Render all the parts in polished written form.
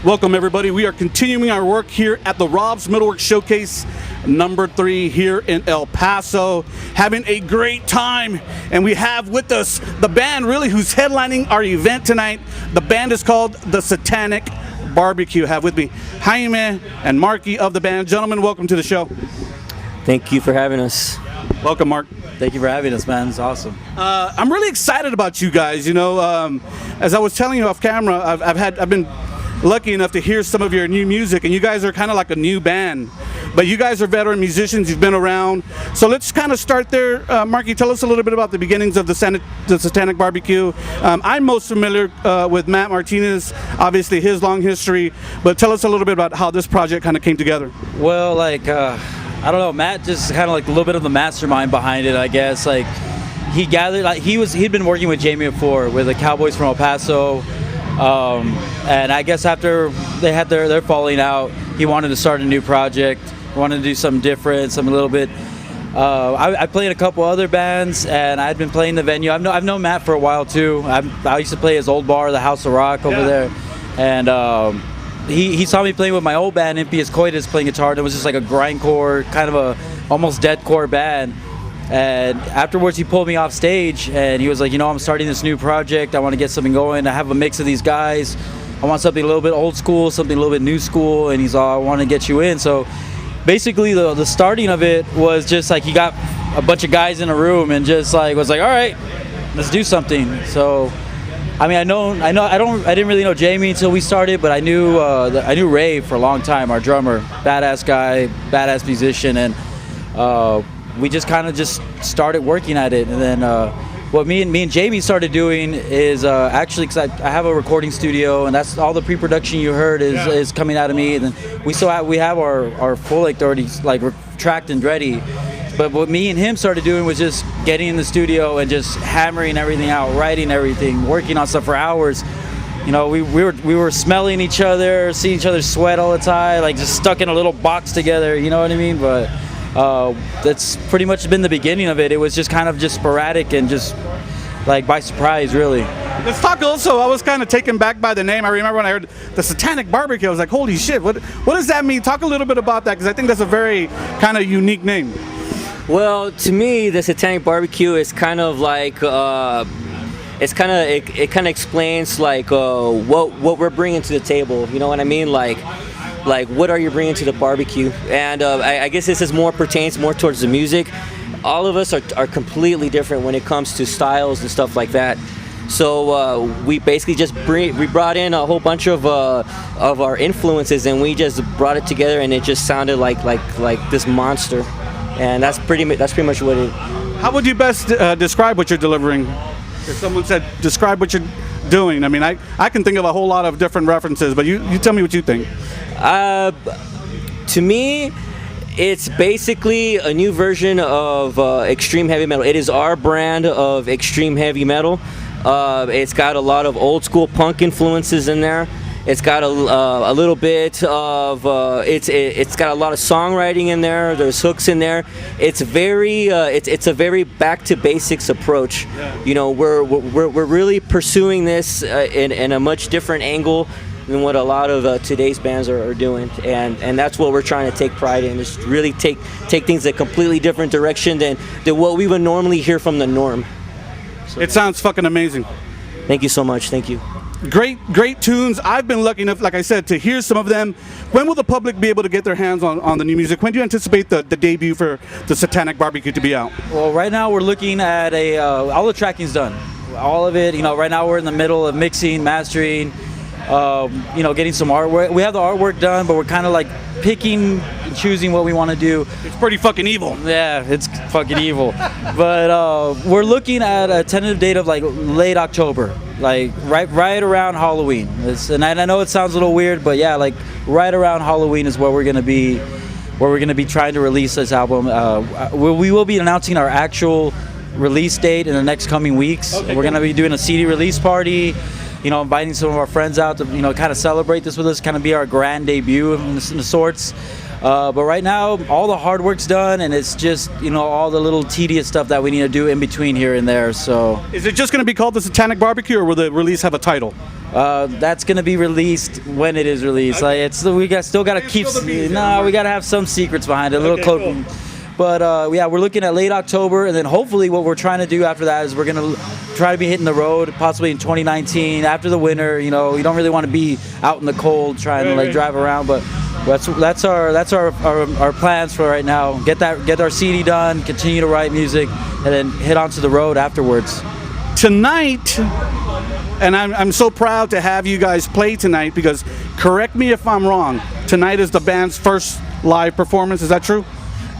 Welcome everybody. We are continuing our work here at the Robb's MetalWorks Showcase number 3 here in El Paso, having a great time. And we have with us the band really who's headlining our event tonight. The band is called the Satanic BBQ. I have with me Jaime and Markie of the band. Gentlemen, welcome to the show. Thank you for having us. Welcome, Mark. Thank you for having us, man. It's awesome. I'm really excited about you guys. You know, as I was telling you off camera, I've been lucky enough to hear some of your new music, and you guys are kind of like a new band, but you guys are veteran musicians. You've been around, so let's kind of start there. Markie, tell us a little bit about the beginnings of the Satanic BBQ. I'm most familiar with Matt Martinez, obviously his long history, but tell us a little bit about how this project kind of came together. Well, like I don't know, Matt just kind of like a little bit of the mastermind behind it, I guess. Like he gathered, like he'd been working with Jamie before with the Cowboys from El Paso. And I guess after they had their falling out, he wanted to start a new project, wanted to do something different, something a little bit. I played a couple other bands, and I'd been playing the venue. I've known Matt for a while too. I used to play his old bar, the House of Rock over there, and he saw me playing with my old band, Impious Coitus, playing guitar. And it was just like a grindcore, kind of a almost deathcore band. And afterwards he pulled me off stage and he was like, you know, I'm starting this new project, I want to get something going, I have a mix of these guys, I want something a little bit old school, something a little bit new school. And he's all, I want to get you in. So basically the starting of it was just like he got a bunch of guys in a room and just like was like, all right, let's do something. So I mean, I didn't really know Jamie until we started, but I knew Ray for a long time, our drummer, badass guy, badass musician. And we just kind of just started working at it. And then what me and Jamie started doing is actually, because I have a recording studio, and that's all the pre-production you heard is coming out of me. And then we have our full length already like tracked and ready. But what me and him started doing was just getting in the studio and just hammering everything out, writing everything, working on stuff for hours. You know, we were smelling each other, seeing each other sweat all the time, like just stuck in a little box together. You know what I mean? But that's pretty much been the beginning of it. It was just kind of just sporadic and just like by surprise, really. Let's talk also, I was kind of taken back by the name. I remember when I heard the Satanic BBQ, I was like, holy shit, what does that mean? Talk a little bit about that, because I think that's a very kind of unique name. Well, to me, the Satanic BBQ is kind of like, it kind of explains like what we're bringing to the table. You know what I mean? Like what are you bringing to the barbecue? And I guess this is pertains more towards the music. All of us are completely different when it comes to styles and stuff like that. So we basically just we brought in a whole bunch of our influences, and we just brought it together, and it just sounded like this monster. And that's pretty much what it. How would you best describe what you're delivering? If someone said describe what you're doing, I mean, I can think of a whole lot of different references, but you tell me what you think. To me, it's basically a new version of extreme heavy metal. It is our brand of extreme heavy metal. It's got a lot of old school punk influences in there. It's got a little bit of it's got a lot of songwriting in there. There's hooks in there. It's very it's a very back to basics approach. You know, we're really pursuing this in a much different angle than what a lot of today's bands are doing, and that's what we're trying to take pride in, is really take things a completely different direction than what we would normally hear from the norm. So, it sounds fucking amazing. Thank you so much. Thank you. Great tunes. I've been lucky enough, like I said, to hear some of them. When will the public be able to get their hands on the new music? When do you anticipate the debut for the Satanic BBQ to be out? Well, right now we're looking at all the tracking's done, all of it. You know, right now we're in the middle of mixing, mastering. You know, getting some artwork. We have the artwork done, but we're kind of like picking and choosing what we want to do. It's pretty fucking evil. Yeah, it's fucking evil. But we're looking at a tentative date of like late October, like right around Halloween. And I know it sounds a little weird, but yeah, like right around Halloween is where we're gonna be trying to release this album. We will be announcing our actual release date in the next coming weeks. Okay, we're gonna be doing a CD release party. You know, inviting some of our friends out to, you know, kind of celebrate this with us, kind of be our grand debut in the sorts. But right now, all the hard work's done, and it's just, you know, all the little tedious stuff that we need to do in between here and there. So, is it just going to be called the Satanic BBQ, or will the release have a title? That's gonna be released when it is released. Like still gotta keep. We gotta have some secrets behind it. A little cloak. Cool. But yeah, we're looking at late October, and then hopefully what we're trying to do after that is we're gonna try to be hitting the road possibly in 2019 after the winter. You know, you don't really want to be out in the cold trying to like drive around, but that's our plans for right now. Get our CD done, continue to write music, and then hit onto the road afterwards. Tonight, and I'm so proud to have you guys play tonight, because correct me if I'm wrong, tonight is the band's first live performance. Is that true?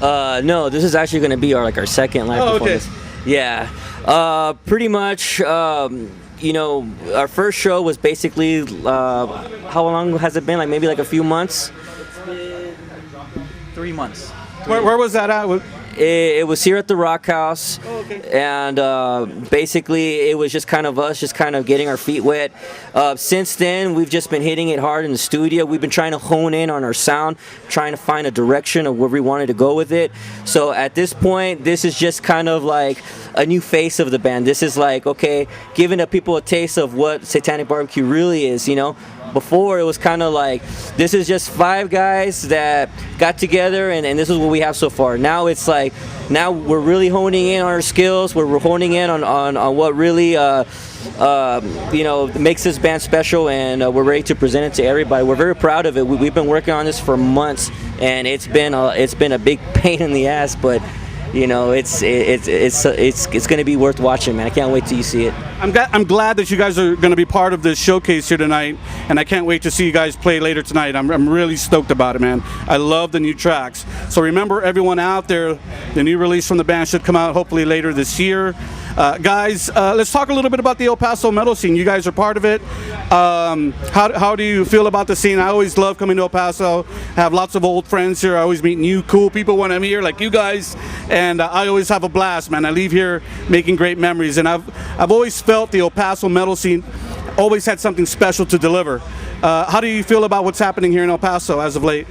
No, this is actually going to be our second live performance. Okay. Yeah, pretty much. You know, our first show was basically how long has it been? Like maybe a few months. It's been 3 months. Where was that at? It was here at the Rock House, and basically it was just kind of us, just kind of getting our feet wet. Since then, we've just been hitting it hard in the studio. We've been trying to hone in on our sound, trying to find a direction of where we wanted to go with it. So at this point, this is just kind of like a new face of the band. This is like, okay, giving the people a taste of what Satanic BBQ really is, you know? Before, it was kind of like, this is just 5 guys that got together and this is what we have so far. Now it's like, now we're really honing in on our skills. We're honing in on what really, you know, makes this band special, and we're ready to present it to everybody. We're very proud of it. We've been working on this for months, and it's been a big pain in the ass, but you know, it's going to be worth watching, man. I can't wait till you see it. I'm glad that you guys are going to be part of this showcase here tonight, and I can't wait to see you guys play later tonight. I'm really stoked about it, man. I love the new tracks. So remember, everyone out there, the new release from the band should come out hopefully later this year. Guys, let's talk a little bit about the El Paso metal scene. You guys are part of it. How do you feel about the scene? I always love coming to El Paso. I have lots of old friends here. I always meet new cool people when I'm here, like you guys, and I always have a blast, man. I leave here making great memories, and I've always felt the El Paso metal scene always had something special to deliver. How do you feel about what's happening here in El Paso as of late?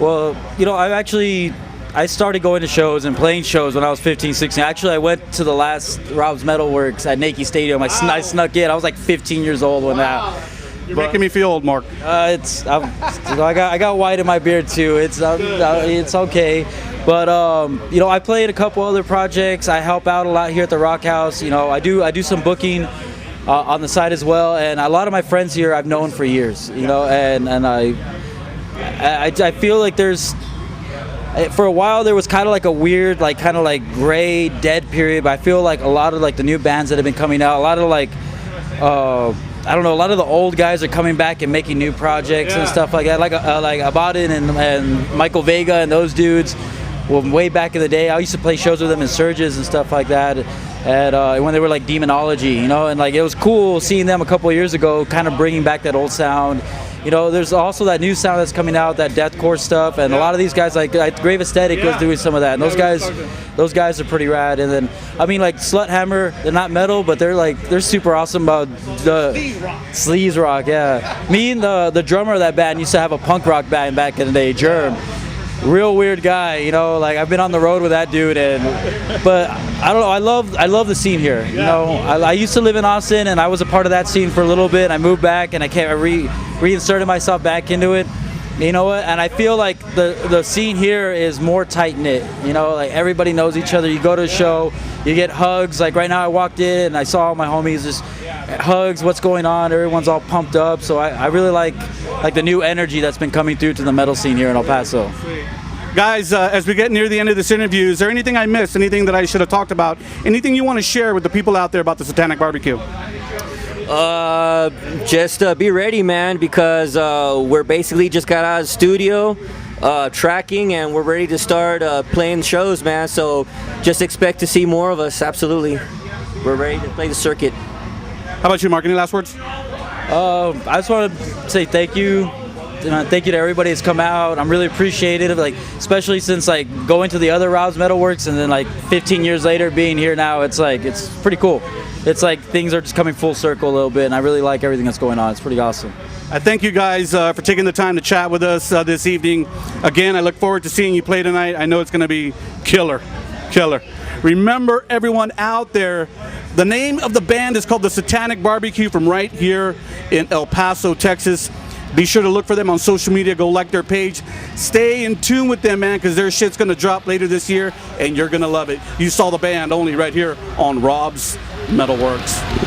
Well, you know, I started going to shows and playing shows when I was 15, 16. Actually, I went to the last Robb's MetalWorks at Nike Stadium. I snuck in. I was like 15 years old when that. You're making me feel old, Mark. I got white in my beard too. It's okay. But you know, I played a couple other projects. I help out a lot here at the Rock House. You know, I do some booking on the side as well. And a lot of my friends here I've known for years. You know, and I feel like there's. For a while there was kind of like a weird, like kind of like gray, dead period, but I feel like a lot of like the new bands that have been coming out, a lot of like, I don't know, a lot of the old guys are coming back and making new projects and stuff like that, like Abaddon and Michael Vega and those dudes. Well, way back in the day, I used to play shows with them in Surges and stuff like that, and when they were like Demonology, you know, and like it was cool seeing them a couple of years ago, kind of bringing back that old sound. You know, there's also that new sound that's coming out, that deathcore stuff, and a lot of these guys, like Grave Aesthetic was doing some of that, and those guys are pretty rad. And then, I mean, like Sluthammer, they're not metal, but they're super awesome about the sleaze rock. Yeah, me and the drummer of that band used to have a punk rock band back in the day, Germ. Real weird guy, you know, like I've been on the road with that dude, but I don't know, I love the scene here, you know. I used to live in Austin and I was a part of that scene for a little bit. I moved back and I reinserted myself back into it, you know what, and I feel like the scene here is more tight-knit, you know, like everybody knows each other. You go to a show, you get hugs, like right now I walked in and I saw all my homies just hugs, what's going on, everyone's all pumped up, so I really like the new energy that's been coming through to the metal scene here in El Paso. Guys, as we get near the end of this interview, is there anything I missed, anything that I should have talked about, anything you want to share with the people out there about the Satanic BBQ? Just be ready, man, because we're basically just got out of the studio, tracking, and we're ready to start playing shows, man, so just expect to see more of us. Absolutely. We're ready to play the circuit. How about you, Mark? Any last words? I just want to say thank you. Thank you to everybody that's come out. I'm really appreciative, like especially since like going to the other Robb's MetalWorks and then like 15 years later being here now. It's like it's pretty cool. It's like things are just coming full circle a little bit, and I really like everything that's going on. It's pretty awesome. I thank you guys for taking the time to chat with us this evening. Again, I look forward to seeing you play tonight. I know it's going to be killer. Remember, everyone out there, The name of the band is called the Satanic BBQ from right here in El Paso, Texas. Be sure to look for them on social media. Go like their page. Stay in tune with them, man, because their shit's going to drop later this year, and you're going to love it. You saw the band only right here on Robb's MetalWorks.